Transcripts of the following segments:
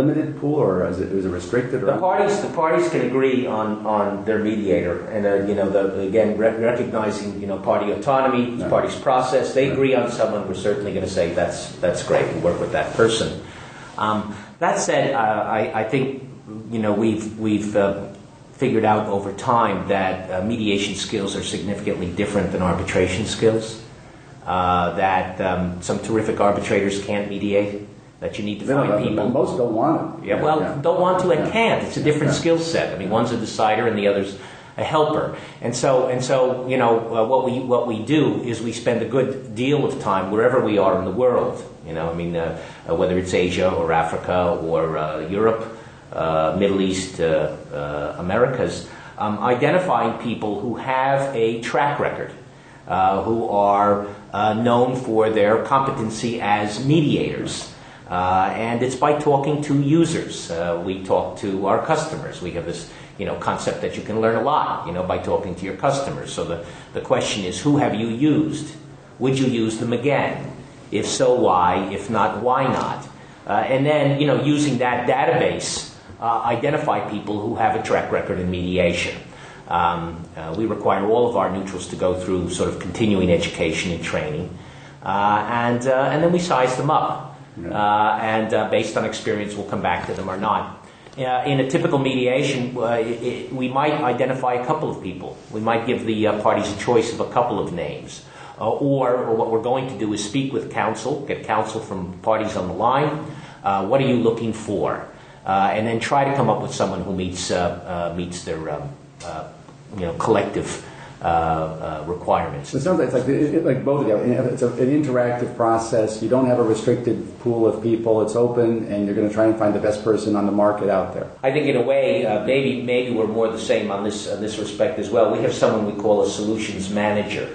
limited pool, or is it restricted? Or the parties can agree on their mediator, and recognizing party autonomy, Right. party's process. They Right. agree on someone. We're certainly going to say that's great. We work with that person. That said, I think we've figured out over time that mediation skills are significantly different than arbitration skills. That some terrific arbitrators can't mediate. That you need to find people. Most don't want it. Don't want to and can't. It's a different skill set. I mean, one's a decider and the other's a helper. And so what we do is we spend a good deal of time wherever we are in the world. Whether it's Asia or Africa or Europe, Middle East, Americas, identifying people who have a track record, who are known for their competency as mediators. And it's by talking to users. We talk to our customers. We have this, concept that you can learn a lot, by talking to your customers. So the question is, who have you used? Would you use them again? If so, why? If not, why not? And then, using that database, identify people who have a track record in mediation. We require all of our neutrals to go through sort of continuing education and training. And then we size them up. Based on experience, we'll come back to them or not. In a typical mediation, we might identify a couple of people. We might give the parties a choice of a couple of names. Or what we're going to do is speak with counsel, get counsel from parties on the line. What are you looking for? And then try to come up with someone who meets their collective requirements. It sounds like both of you. It's an interactive process. You don't have a restricted pool of people. It's open, and you're going to try and find the best person on the market out there. I think in a way, maybe we're more the same on this respect as well. We have someone we call a solutions manager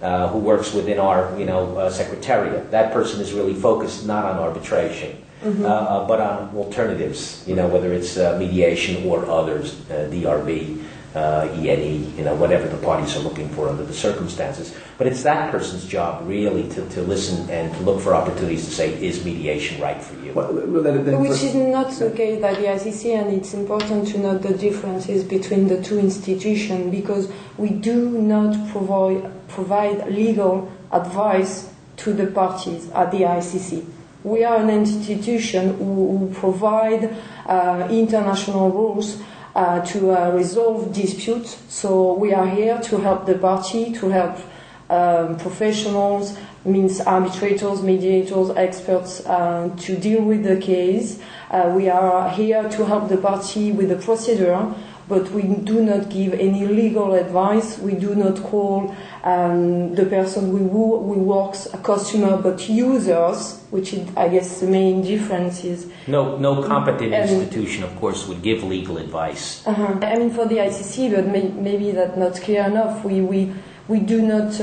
who works within our secretariat. That person is really focused not on arbitration, but on alternatives. Whether it's mediation or others, DRB. ENE, whatever the parties are looking for under the circumstances. But it's that person's job, really, to listen and to look for opportunities to say, is mediation right for you? Which is not the case at the ICC, and it's important to note the differences between the two institutions, because we do not provide legal advice to the parties at the ICC. We are an institution who provide international rules to resolve disputes. So we are here to help the party, to help professionals, means arbitrators, mediators, experts, to deal with the case. We are here to help the party with the procedure, but we do not give any legal advice. We do not call the person who works a customer, but users, which is, I guess, the main difference is... No competent institution, of course, would give legal advice. I mean, for the ICC, but maybe that's not clear enough, we do not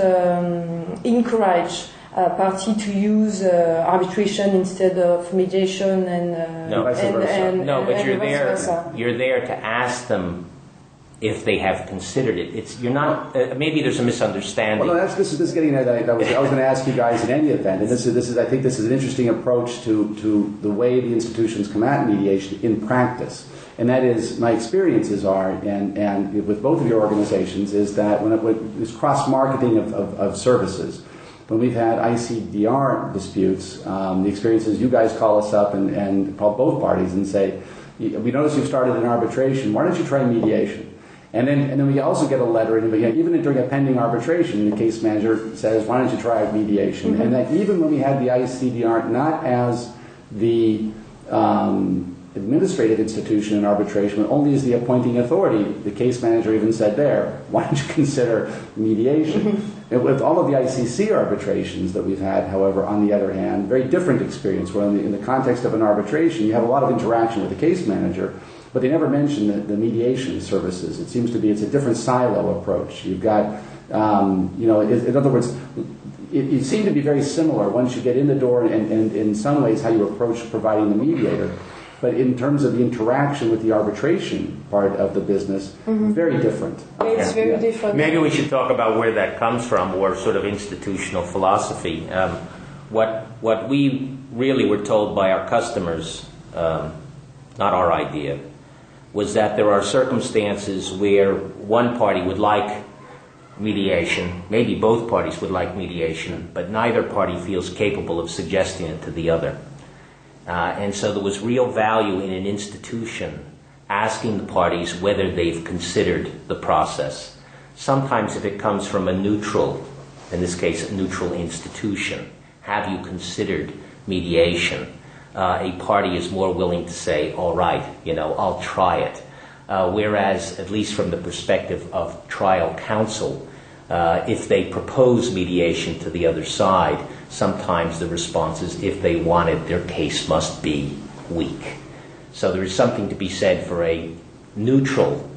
encourage a party to use arbitration instead of mediation but you're there to ask them if they have considered it. You're not. Maybe there's a misunderstanding. Well, this is getting at. I was going to ask you guys in any event, and this is. I think this is an interesting approach to the way the institutions come at mediation in practice. And that is, my experiences are, and with both of your organizations, is that when it's cross-marketing of services, when we've had ICDR disputes, the experience is you guys call us up and call both parties and say, we notice you've started an arbitration, why don't you try mediation? And then we also get a letter, and even during a pending arbitration, the case manager says, why don't you try mediation? Mm-hmm. And that even when we had the ICDR, not as the administrative institution in arbitration, but only as the appointing authority, the case manager even said there, why don't you consider mediation? Mm-hmm. And with all of the ICC arbitrations that we've had, however, on the other hand, very different experience, where in the context of an arbitration, you have a lot of interaction with the case manager, but they never mention the mediation services. It seems to be, it's a different silo approach. You've got, in other words, it seemed to be very similar once you get in the door and in some ways how you approach providing the mediator. But in terms of the interaction with the arbitration part of the business, very different. It's very different. Maybe we should talk about where that comes from, or sort of institutional philosophy. What we really were told by our customers not our idea, was that there are circumstances where one party would like mediation, maybe both parties would like mediation, but neither party feels capable of suggesting it to the other. And so there was real value in an institution asking the parties whether they've considered the process. Sometimes if it comes from a neutral, in this case a neutral institution, have you considered mediation? A party is more willing to say, all right, I'll try it. Whereas, at least from the perspective of trial counsel, if they propose mediation to the other side, sometimes the response is, if they want it, their case must be weak. So there is something to be said for a neutral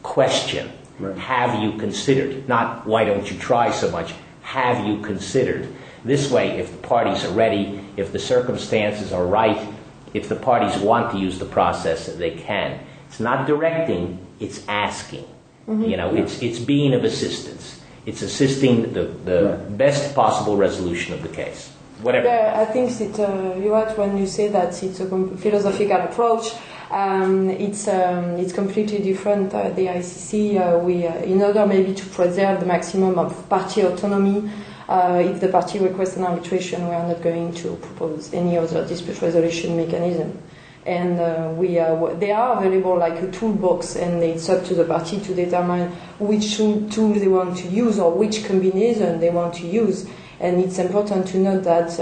question. Right. Have you considered? Not, why don't you try so much? Have you considered? This way, if the parties are ready, if the circumstances are right, if the parties want to use the process, they can. It's not directing, it's asking. Mm-hmm. It's being of assistance. It's assisting the right. best possible resolution of the case. Whatever. Yeah, I think you're right when you say that it's a philosophical approach. It's completely different. The ICC, we in order maybe to preserve the maximum of party autonomy. If the party requests an arbitration, we are not going to propose any other dispute resolution mechanism. And they are available like a toolbox, and it's up to the party to determine which tool they want to use or which combination they want to use. And it's important to note that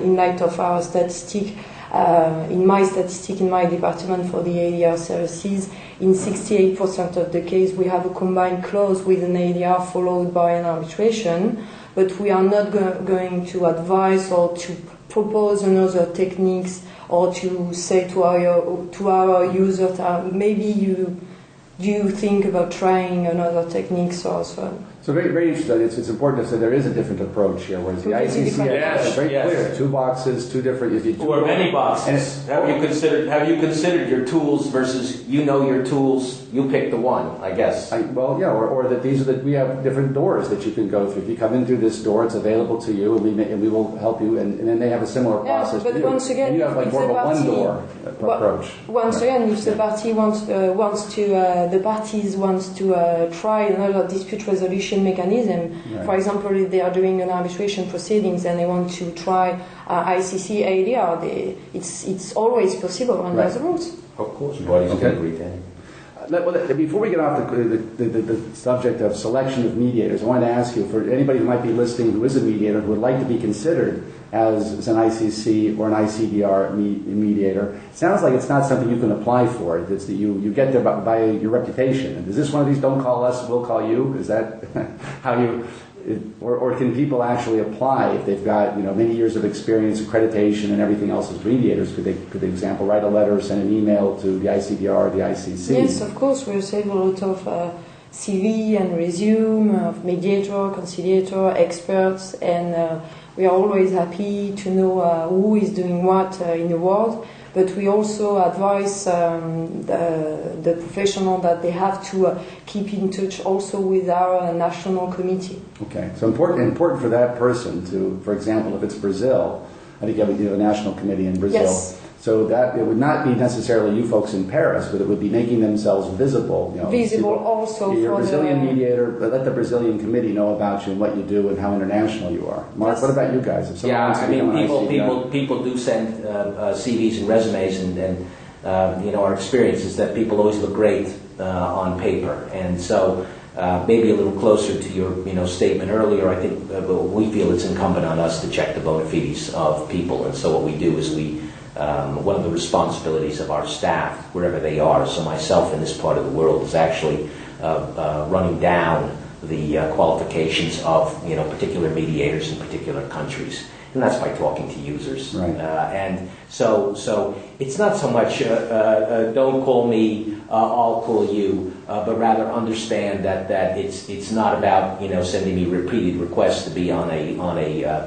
in light of our statistic, in my department for the IDR services, in 68% of the case we have a combined clause with an IDR followed by an arbitration, but we are not going to advise or to propose another techniques or to say to our users, maybe you think about trying another techniques or so on. So very, very interesting. It's important to say there is a different approach here, whereas the ICC is very clear. 2 boxes, 2 different. Or many boxes. Have you considered your tools versus your tools? You pick the one, I guess. Or that we have different doors that you can go through. If you come in through this door, it's available to you, and we will help you. And then they have a similar process. But once again, and you have like more of a one-door approach. Once again, if the party the parties wants to try another dispute resolution mechanism. Right. For example, if they are doing an arbitration proceedings and they want to try ICC ADR, it's always possible under the rules. Of course, parties can agree to it. Before we get off the subject of selection of mediators, I wanted to ask you, for anybody who might be listening who is a mediator who would like to be considered as an ICC or an ICDR mediator, it sounds like it's not something you can apply for. It's that you get there by your reputation. And is this one of these, don't call us, we'll call you? Is that how you... Or can people actually apply if they've got many years of experience, accreditation, and everything else as mediators? Could they, for example, write a letter, or send an email to the ICDR or the ICC? Yes, of course. We receive a lot of CV and resume of mediator, conciliator, experts, and we are always happy to know who is doing what in the world. But we also advise the professional that they have to keep in touch also with our national committee. Okay, so important for that person to, for example, if it's Brazil, I think you have a national committee in Brazil. Yes. So that it would not be necessarily you folks in Paris, but it would be making themselves visible. Visible also you're for a Brazilian mediator, but let the Brazilian committee know about you and what you do and how international you are. Mark, what about you guys? If people do send CVs and resumes, and our experience is that people always look great on paper, and so. Maybe a little closer to your statement earlier, I think we feel it's incumbent on us to check the bona fides of people, and so what we do is one of the responsibilities of our staff, wherever they are, so myself in this part of the world, is actually running down the qualifications of particular mediators in particular countries, and that's by talking to users. Right. And so it's not so much don't call me, I'll call you, but rather understand that it's not about sending me repeated requests to be on a